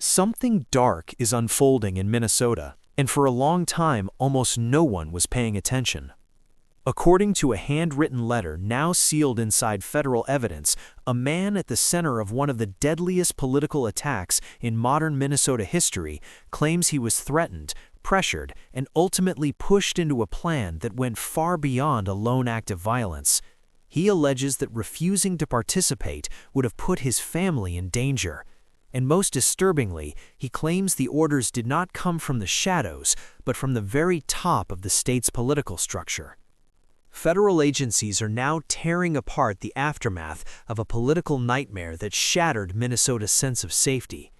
Something dark is unfolding in Minnesota, and for a long time almost no one was paying attention. According to a handwritten letter now sealed inside federal evidence, a man at the center of one of the deadliest political attacks in modern Minnesota history claims he was threatened, pressured, and ultimately pushed into a plan that went far beyond a lone act of violence. He alleges that refusing to participate would have put his family in danger. And most disturbingly, he claims the orders did not come from the shadows, but from the very top of the state's political structure. Federal agencies are now tearing apart the aftermath of a political nightmare that shattered Minnesota's sense of safety.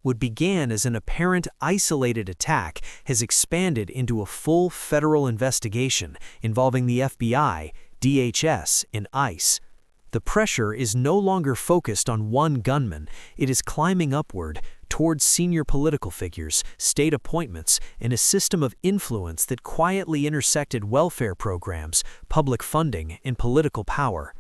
What began as an apparent isolated attack has expanded into a full federal investigation involving the FBI, DHS, and ICE. The pressure is no longer focused on one gunman. It is climbing upward towards senior political figures, state appointments, and a system of influence that quietly intersected welfare programs, public funding, and political power.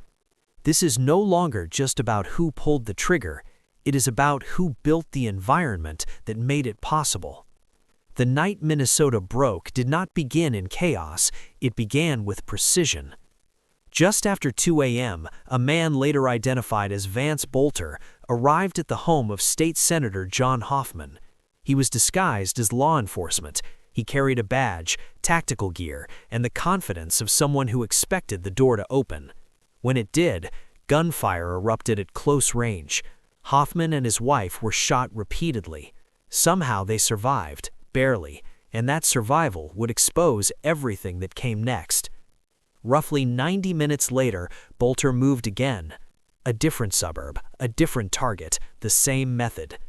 This is no longer just about who pulled the trigger. It is about who built the environment that made it possible. The night Minnesota broke did not begin in chaos. It began with precision. Just after 2 a.m., a man later identified as Vance Bolter arrived at the home of State Senator John Hoffman. He was disguised as law enforcement. He carried a badge, tactical gear, and the confidence of someone who expected the door to open. When it did, gunfire erupted at close range. Hoffman and his wife were shot repeatedly. Somehow they survived, barely, and that survival would expose everything that came next. Roughly 90 minutes later, Bolter moved again. A different suburb, a different target, the same method.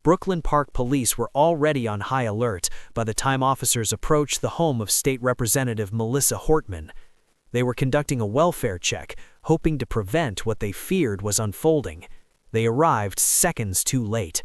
Brooklyn Park police were already on high alert by the time officers approached the home of State Representative Melissa Hortman. They were conducting a welfare check, hoping to prevent what they feared was unfolding. They arrived seconds too late.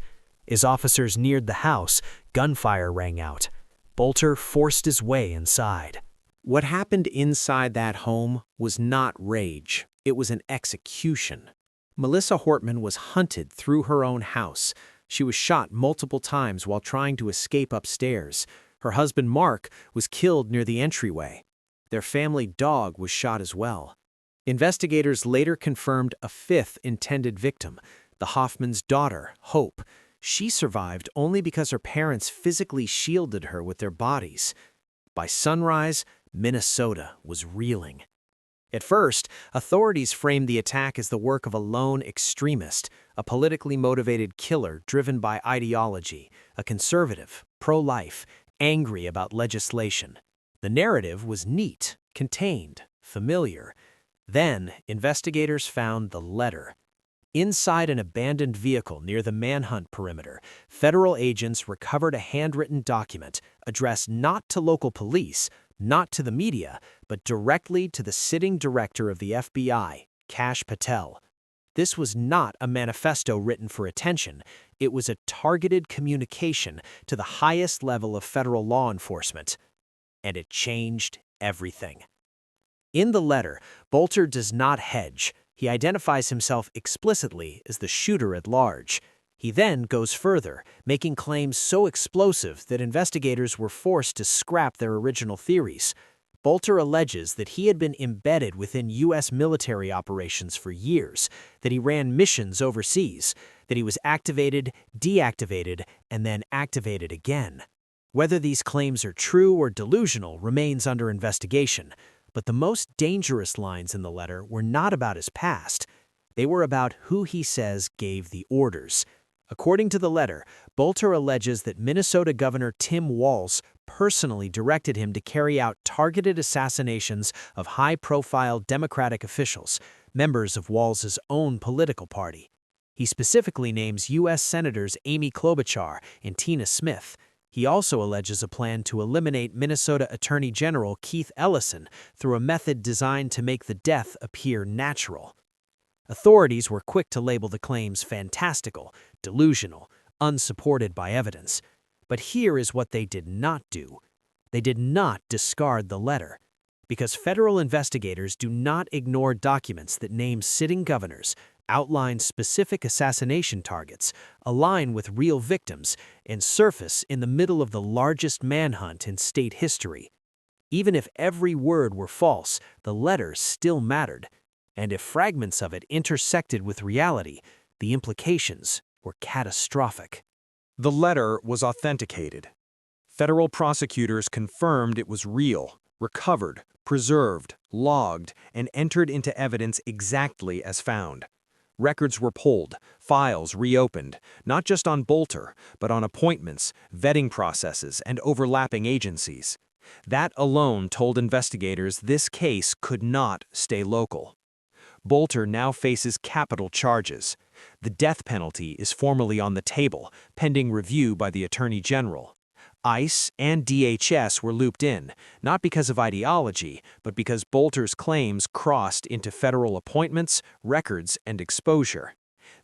As officers neared the house, gunfire rang out. Bolter forced his way inside. What happened inside that home was not rage. It was an execution. Melissa Hortman was hunted through her own house. She was shot multiple times while trying to escape upstairs. Her husband, Mark, was killed near the entryway. Their family dog was shot as well. Investigators later confirmed a fifth intended victim, the Hoffman's daughter, Hope. She survived only because her parents physically shielded her with their bodies. By sunrise, Minnesota was reeling. At first, authorities framed the attack as the work of a lone extremist, a politically motivated killer driven by ideology, a conservative, pro-life, angry about legislation. The narrative was neat, contained, familiar. Then, investigators found the letter. Inside an abandoned vehicle near the manhunt perimeter, federal agents recovered a handwritten document addressed not to local police, not to the media, but directly to the sitting director of the FBI, Kash Patel. This was not a manifesto written for attention. It was a targeted communication to the highest level of federal law enforcement. And it changed everything. In the letter, Bolter does not hedge. He identifies himself explicitly as the shooter at large. He then goes further, making claims so explosive that investigators were forced to scrap their original theories. Bolter alleges that he had been embedded within U.S. military operations for years, that he ran missions overseas, that he was activated, deactivated, and then activated again. Whether these claims are true or delusional remains under investigation, but the most dangerous lines in the letter were not about his past. They were about who he says gave the orders. According to the letter, Bolter alleges that Minnesota Governor Tim Walz personally directed him to carry out targeted assassinations of high-profile Democratic officials, members of Walz's own political party. He specifically names U.S. Senators Amy Klobuchar and Tina Smith. He also alleges a plan to eliminate Minnesota Attorney General Keith Ellison through a method designed to make the death appear natural. Authorities were quick to label the claims fantastical, delusional, unsupported by evidence. But here is what they did not do. They did not discard the letter. Because federal investigators do not ignore documents that name sitting governors, outline specific assassination targets, align with real victims, and surface in the middle of the largest manhunt in state history. Even if every word were false, the letter still mattered, and if fragments of it intersected with reality, the implications were catastrophic. The letter was authenticated. Federal prosecutors confirmed it was real, recovered, preserved, logged, and entered into evidence exactly as found. Records were pulled, files reopened, not just on Bolter, but on appointments, vetting processes, and overlapping agencies. That alone told investigators this case could not stay local. Bolter now faces capital charges. The death penalty is formally on the table, pending review by the Attorney General. ICE and DHS were looped in, not because of ideology, but because Bolter's claims crossed into federal appointments, records, and exposure.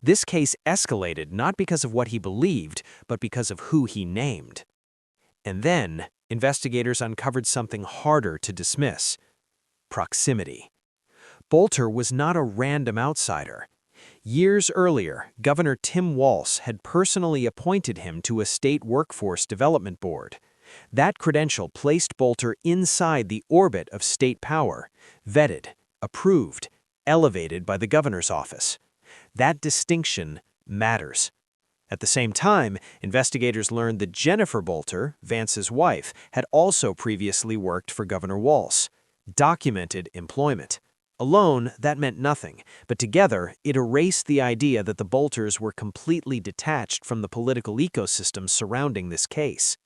This case escalated not because of what he believed, but because of who he named. And then, investigators uncovered something harder to dismiss: proximity. Bolter was not a random outsider. Years earlier, Governor Tim Walz had personally appointed him to a state workforce development board. That credential placed Bolter inside the orbit of state power, vetted, approved, elevated by the governor's office. That distinction matters. At the same time, investigators learned that Jennifer Bolter, Vance's wife, had also previously worked for Governor Walz. Documented employment. Alone, that meant nothing, but together, it erased the idea that the Bolters were completely detached from the political ecosystem surrounding this case.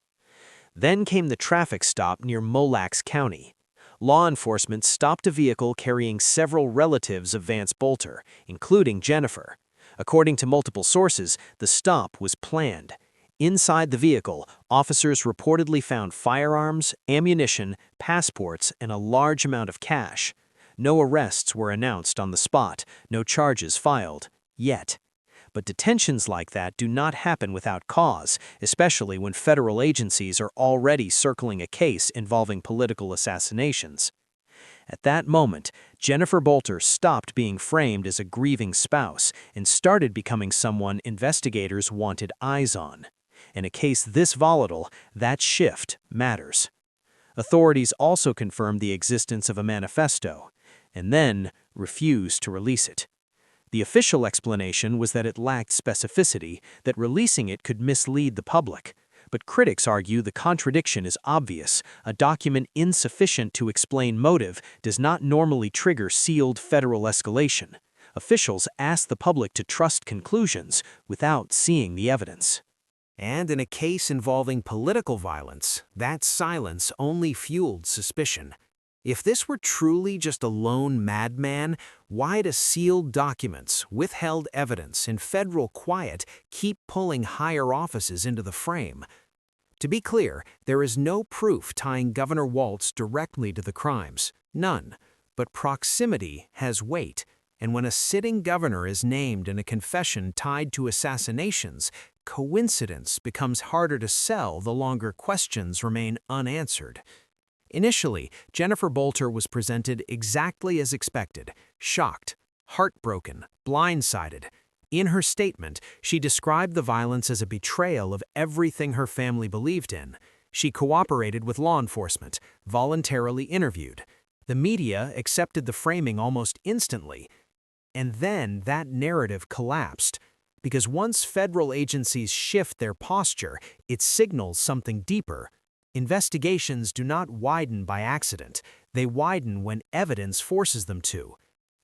Then came the traffic stop near Molax County. Law enforcement stopped a vehicle carrying several relatives of Vance Bolter, including Jennifer. According to multiple sources, the stop was planned. Inside the vehicle, officers reportedly found firearms, ammunition, passports, and a large amount of cash. No arrests were announced on the spot, no charges filed, yet. But detentions like that do not happen without cause, especially when federal agencies are already circling a case involving political assassinations. At that moment, Jennifer Bolter stopped being framed as a grieving spouse and started becoming someone investigators wanted eyes on. In a case this volatile, that shift matters. Authorities also confirmed the existence of a manifesto, and then refused to release it. The official explanation was that it lacked specificity, that releasing it could mislead the public. But critics argue the contradiction is obvious. A document insufficient to explain motive does not normally trigger sealed federal escalation. Officials ask the public to trust conclusions without seeing the evidence. And in a case involving political violence, that silence only fueled suspicion. If this were truly just a lone madman, why do sealed documents, withheld evidence, and federal quiet keep pulling higher offices into the frame? To be clear, there is no proof tying Governor Walz directly to the crimes. None. But proximity has weight, and when a sitting governor is named in a confession tied to assassinations, coincidence becomes harder to sell the longer questions remain unanswered. Initially, Jennifer Bolter was presented exactly as expected: shocked, heartbroken, blindsided. In her statement, she described the violence as a betrayal of everything her family believed in. She cooperated with law enforcement, voluntarily interviewed. The media accepted the framing almost instantly. And then that narrative collapsed. Because once federal agencies shift their posture, it signals something deeper. Investigations do not widen by accident. They widen when evidence forces them to.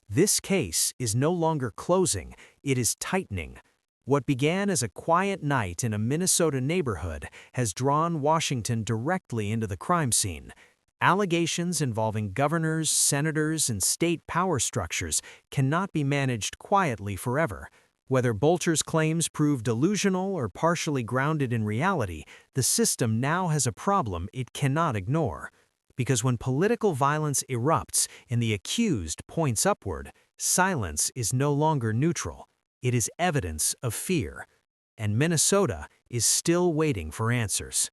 This case is no longer closing, it is tightening. What began as a quiet night in a Minnesota neighborhood has drawn Washington directly into the crime scene. Allegations involving governors, senators, and state power structures cannot be managed quietly forever. Whether Bolter's claims prove delusional or partially grounded in reality, the system now has a problem it cannot ignore. Because when political violence erupts and the accused points upward, silence is no longer neutral. It is evidence of fear. And Minnesota is still waiting for answers.